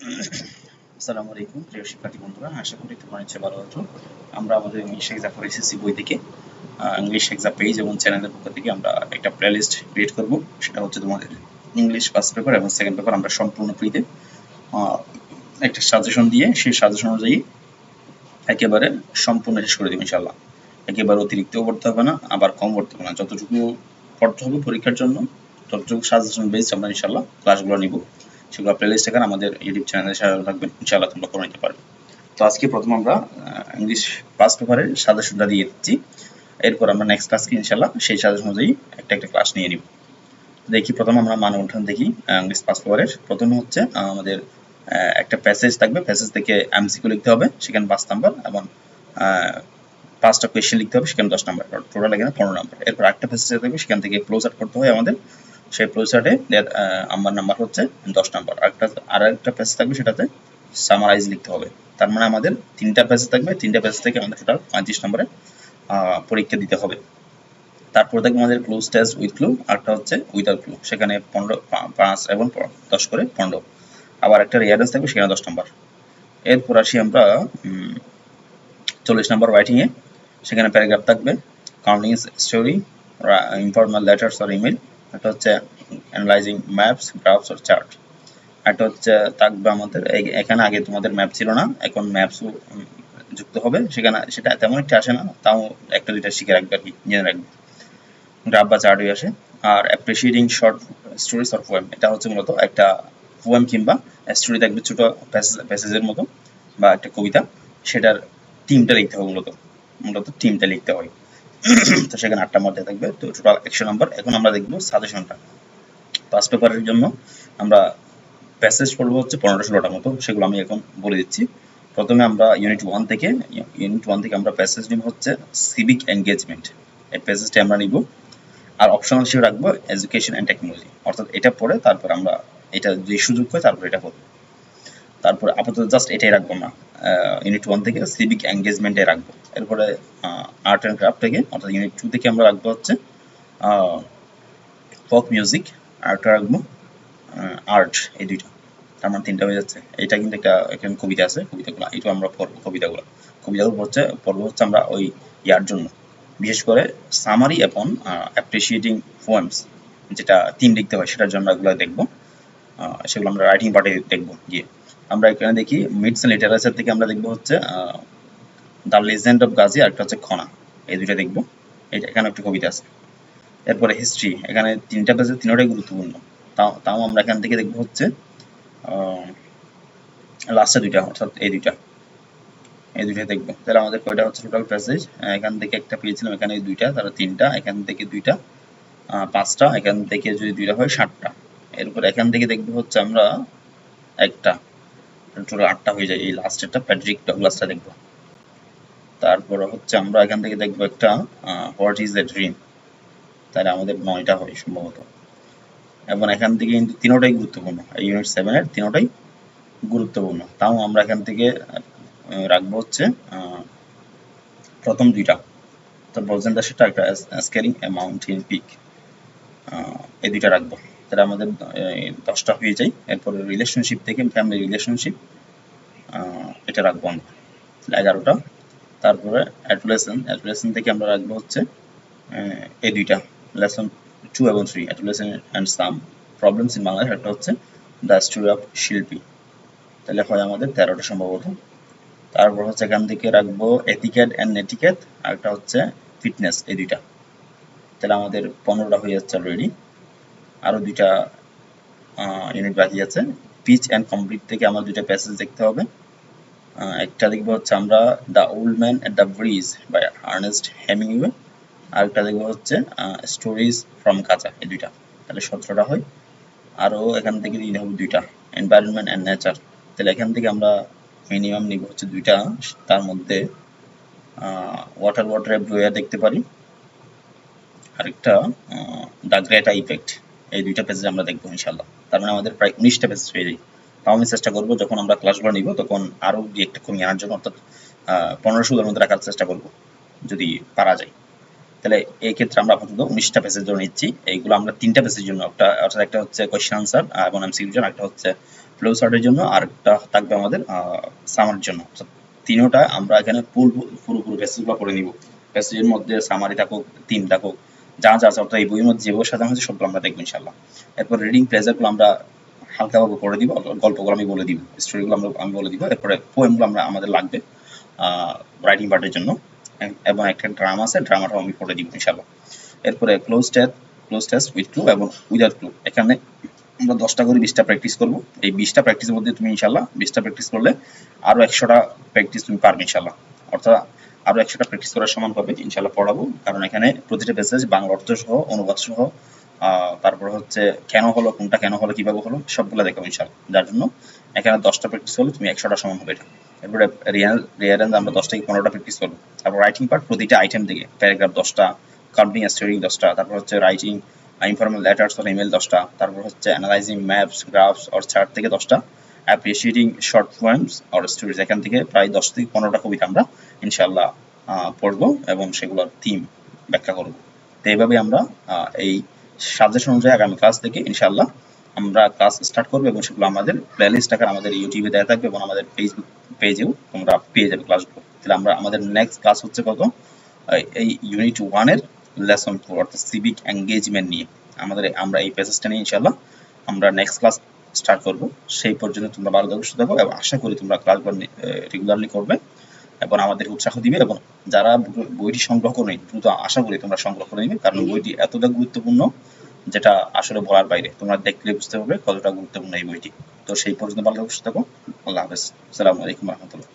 আসসালামু আলাইকুম প্রিয় শিক্ষার্থী বন্ধুরা, আশা করি তোমরা নিশ্চয়ই ভালো আছো। আমরা আমাদের ইংলিশ এক্সাম ফর এসএসসি বই থেকে ইংলিশ এক্সাম পেজ এবং চ্যানেলের পক্ষ থেকে আমরা একটা প্লেলিস্ট ক্রিয়েট করব। সেটা হচ্ছে তোমাদের ইংলিশ ফার্স্ট পেপার এবং সেকেন্ড পেপার আমরা সম্পূর্ণ ফ্রিতে একটা সাজেশন দিয়ে সেই সাজেশন অনুযায়ী একেবারে সম্পূর্ণ শেষ করে দেবো ইনশাল্লাহ। একেবারে অতিরিক্তও পড়তে হবে না, আবার কম পড়তে হবে না, যতটুকু পড়তে হবে পরীক্ষার জন্য ততটুকু সাজেশন বেস আমরা ইনশাল্লাহ ক্লাসগুলো নিব। সেগুলো প্লেলিস্ট এখানে আমাদের ইউটিউব চ্যানেলে সাজানো থাকবে, ইনশাল্লাহ তোমরা করে নিতে পারবে। তো আজকে প্রথম আমরা ইংলিশ ফার্স্ট পেপারের সাজেশনটা দিয়ে দিচ্ছি। এরপর আমরা নেক্সট ক্লাসকে ইনশাল্লাহ সেই সাজেশন অনুযায়ী একটা একটা ক্লাস নিয়ে নিব। দেখি প্রথম আমরা মান উঠান দেখি ইংলিশ ফার্স্ট পেপারের। প্রথম হচ্ছে আমাদের একটা প্যাসেজ থাকবে, প্যাসেজ থেকে এমসিকিউ লিখতে হবে, সেখানে 5 নাম্বার, এবং 5টা কোয়েশ্চেন লিখতে হবে, সেখানে 10 নাম্বার, টোটাল এখানে 15 নাম্বার। এরপর একটা প্যাসেজ থাকবে, সেখান থেকে ফ্লো চার্ট করতে হয় আমাদের, সেই ফ্লো চার্টে আমার নাম্বার হচ্ছে 10 নাম্বার। আরেকটা প্যাসেজ থাকবে, সেটাতে সামারাইজ লিখতে হবে। তার মানে আমাদের 3টা প্যাসেজ থাকবে, 3টা প্যাসেজ থেকে আমাদের টোটাল 35 নম্বরে পরীক্ষা দিতে হবে। তারপর থাকবে আমাদের ক্লোজ টেস্ট উইথ ক্লু, আরেকটা হচ্ছে উইদাউট ক্লু, সেখানে 15, 5 এবং 10 করে 15। আবার একটা রিয়ারেন্স থাকবে, সেখানে 10 নাম্বার। এরপর আসি আমরা 40 নাম্বার রাইটিং এ, সেখানে প্যারাগ্রাফ থাকবে, counting story, informal letters or email, একটা হচ্ছে analysing maps, graphs or chart, একটা হচ্ছে থাকবে আমাদের এখানে আগে তোমাদের ম্যাপ ছিল না, এখন ম্যাপসও যুক্ত হবে, সেখানে সেটা তেমন একটা আসে না, তাও একটা দুইটা শিখে রাখবে আর কি, জেনে রাখবে, গ্রাফ বা চার্টই আসে। আর appreciating short stories or poem, এটা হচ্ছে মূলত একটা পোয়েম কিংবা স্টোরি থাকবে, ছোট প্যাসেজের মতো বা একটা কবিতা, সেটার টিমটা লিখতে হবে, মূলত টিমটা লিখতে হয়। তো সেখানে 8টা মধ্যে থাকবে, তো টোটাল 100 নাম্বার। এখন আমরা দেখবো সাজেশনটা। ফার্স্ট পেপারের জন্য আমরা প্যাসেজ পড়বো হচ্ছে 15-16টার মতো, সেগুলো আমি এখন বলে দিচ্ছি। প্রথমে আমরা ইউনিট 1 থেকে আমরা প্যাসেজ নিব হচ্ছে সিভিক এনগেজমেন্ট, এই প্যাসেজটা আমরা নিব। আর অপশনাল হিসেবে রাখবো এডুকেশন এন্ড টেকনোলজি, অর্থাৎ এটা পড়ে তারপর আমরা এটা যদি সুযোগ হয় তারপর এটা পড়বো। তারপরে আপাতত জাস্ট এটাই রাখবো না, ইউনিট 1 থেকে সিভিক এনগেজমেন্টে রাখবো। এরপরে আর্ট অ্যান্ড ক্রাফট থেকে, অর্থাৎ ইউনিট 2 থেকে আমরা রাখবো হচ্ছে ফোক মিউজিক, আর্ট রাখবো, আর্ট, এই দুইটা। তার মানে 3টা হয়ে যাচ্ছে। এটা কিন্তু একটা এখানে কবিতা আছে, কবিতাগুলো এটা আমরা পড়বো, কবিতাগুলো হচ্ছে আমরা ওই ইয়ার জন্য, বিশেষ করে সামারি এবং অ্যাপ্রিসিয়েটিং পোয়েমস, যেটা থিম লিখতে হয় সেটার জন্য এগুলো দেখবো। সেগুলো আমরা রাইটিং পার্টে দেখবো গিয়ে। আমরা এখানে দেখি মিডস লিটারেচার থেকে আমরা দেখবো হচ্ছে দ্য লেজেন্ড অফ গাজী, আর একটা হচ্ছে খনা, এই দুইটা দেখবো। এটা এখানে একটা কবিতা আছে। এরপরে হিস্ট্রি, এখানে 3টা পেজে 3টাই গুরুত্বপূর্ণ, তাও আমরা এখান থেকে দেখবো হচ্ছে লাস্টে 2টা, অর্থাৎ এই দুইটা দেখবো। তাহলে আমাদের কয়টা হচ্ছে টোটাল প্যাসেজ, এখান থেকে একটা পেয়েছিলাম, এখানে 2টা, তাহলে 3টা, এখান থেকে 2টা, 5টা, এখান থেকে যদি 2টা হয় 7টা। এরপর এখান থেকে দেখবো হচ্ছে আমরা একটা, টোটাল 8টা হয়ে যায়। এই লাস্টেরটা প্যাট্রিক ডগলাসটা দেখবো। তারপর হচ্ছে আমরা এখান থেকে দেখবো একটা হোয়াট ইজ দ্য ড্রিম, তাহলে আমাদের 9টা হয় সম্ভবত। এবং এখান থেকে কিন্তু 3টাই গুরুত্বপূর্ণ, এই ইউনিট 7 এর 3টাই গুরুত্বপূর্ণ, তাও আমরা এখান থেকে রাখবো হচ্ছে প্রথম 2টা, তো বলছেনটা সেটা একটা স্কেলিং এ মাউন্টেন পিক, এই 2টা রাখবো। তাহলে আমাদের 10টা হয়ে যায়। এরপরে রিলেশনশিপ থেকে ফ্যামিলি রিলেশনশিপ, এটা রাখবো আমরা, 11টা। তারপরে অ্যাডুলেশন থেকে আমরা রাখবো হচ্ছে এই 2টা, লেসন 2 এবং 3, adulation and some problems in Bangladesh, একটা হচ্ছে দ্য স্টোরি অফ শিল্পী, তাহলে হয় আমাদের 13টা সম্ভবত। তারপর হচ্ছে এখান থেকে রাখবো এথিকেট অ্যান্ড নেটিকেট, আর একটা হচ্ছে ফিটনেস, এই 2টা, তাহলে আমাদের 15টা হয়ে যাচ্ছে অলরেডি। আরো 2টা ইউনিট বাকি আছে। পিচ অ্যান্ড কমপ্লিট থেকে আমার 2টা প্যাসেজ দেখতে হবে, একটা দেখবো হচ্ছে আমরা the old man at the bridge by Ernest Hemingway, আর একটা দেখবো হচ্ছে স্টোরিজ ফ্রম কাঁচা, এই 2টা, তাহলে 17টা হয়। আরো এখান থেকে নিতে হবে 2টা, এনভায়রনমেন্ট অ্যান্ড নেচার, তাহলে এখান থেকে আমরা মিনিমাম নিব হচ্ছে 2টা। তার মধ্যে ওয়াটার এভরিওয়্যার দেখতে পারি, আরেকটা দ্য গ্রেটা ইফেক্ট, এই 2টা পেজে আমরা দেখবো ইনশাল্লাহ। তার মানে আমাদের প্রায় 19টা পেজ হয়ে যায়। তাও আমি চেষ্টা করবো যখন আমরা ক্লাসগুলো নিব তখন আরো একটা কমিয়ে আনার জন্য, অর্থাৎ 15-16 মধ্যে রাখার চেষ্টা করবো যদি পারা যায়। তাহলে এই ক্ষেত্রে আমরা আপাতত 19টা পেজের জন্য নিচ্ছি। এইগুলো আমরা 3টা পেজের জন্য, অর্থাৎ একটা হচ্ছে কোয়েশ্চেন আনসার এবং এমসিকিউ জন্য, একটা হচ্ছে ফ্লো চার্টের জন্য, আরেকটা থাকবে আমাদের সামারির জন্য। তিনোটা আমরা এখানে পুরোপুরি প্যাসেজগুলো পড়ে নিব। প্যাসেজের মধ্যে সামারি থাকুক, থিম থাকুক, যা যা আছে অর্থাৎ এই বইয়ের মধ্যে যেভাবে সাজানো হয়েছে সবগুলো আমরা দেখবো ইনশাল্লাহ। এরপর রিডিং প্লেজারগুলো আমরা হালকাভাবে পড়ে দিব, গল্পগুলো আমি বলে দিব, স্টোরিগুলো আমি বলে দিব। এরপরে পোয়েমগুলো আমাদের লাগবে রাইটিং পার্টের জন্য, এবং একটা ড্রামা আছে, ড্রামাটাও আমি পড়ে দিব ইনশাল্লাহ। এরপরে ক্লোজ টেস্ট উইথ ক্লু এবং উইদাউট ক্লু। এখানে আমরা 10টা করে 20টা প্র্যাকটিস করব। এই 20টা প্র্যাকটিসের মধ্যে তুমি ইনশাল্লাহ 20টা প্র্যাকটিস করলে আরো 100টা প্র্যাকটিস তুমি পারবে ইনশাল্লাহ। অর্থাৎ আরো 100টা প্র্যাকটিস করার সমান হবে ইনশাল্লাহ পড়াবো। কারণ এখানে প্রতিটা প্যাসেজ বাংলা অর্থ সহ, অনুবাদ সহ, তারপর হচ্ছে কেন হলো, কোনটা কেন হলো, কিভাবে হলো, সবগুলো দেখাবো ইনশাল্লাহ। যার জন্য এখানে 10টা প্র্যাকটিস করলে তুমি 100টা সমান হবে এটা। এরপরে রিয়ারেন্স আমরা 10 থেকে 15টা প্র্যাকটিস করবো। তারপর রাইটিং পার্ট প্রতিটা আইটেম থেকে প্যারাগ্রাফ 10টা, কাউন্টিং স্টোরি 10টা, তারপর হচ্ছে writing informal letters or email 10টা, তারপর হচ্ছে analysing maps, graphs or chart থেকে 10টা, appreciating short poems or stories এখান থেকে প্রায় 10 থেকে 15টা কবিতা আমরা ইনশাল্লাহ পড়বো এবং সেগুলোর থিম ব্যাখ্যা করবো। তো এইভাবে আমরা এই সাজেশন অনুযায়ী আগামী ক্লাস থেকে ইনশাল্লাহ আমরা ক্লাস স্টার্ট করবো এবং সেগুলো আমাদের প্লেলিস্ট আকারে আমাদের ইউটিউবে দেওয়া থাকবে এবং আমাদের ফেসবুক পেজেও তোমরা পেয়ে যাবে ক্লাসগুলো। তাহলে আমাদের নেক্সট ক্লাস হচ্ছে কত, এই ইউনিট 1 এর লেসন 4 অর্থাৎ সিভিক এঙ্গেজমেন্ট নিয়ে আমরা এই প্যাসেজটা নিয়ে ইনশাআল্লাহ আমরা নেক্সট ক্লাস স্টার্ট করব। সেই পর্যন্ত তোমরা ভালো থাকো, সুস্থ থাকো এবং আশা করি তোমরা ক্লাসগুলো রেগুলারলি করবে এবং আমাদের উৎসাহ দিবে। এবং যারা বইটি সংগ্রহ করবে দ্রুত আশা করি তোমরা সংগ্রহ করে নিবে, কারণ বইটি এতটা গুরুত্বপূর্ণ যেটা আসলে বলার বাইরে। তোমরা দেখলে বুঝতে পারবে কতটা গুরুত্বপূর্ণ এই বইটি। তো সেই পর্যন্ত ভালো থাকো, সুস্থ থাকো। আল্লাহ হাফেজ। আসসালামু আলাইকুম রহমতুল্লাহ।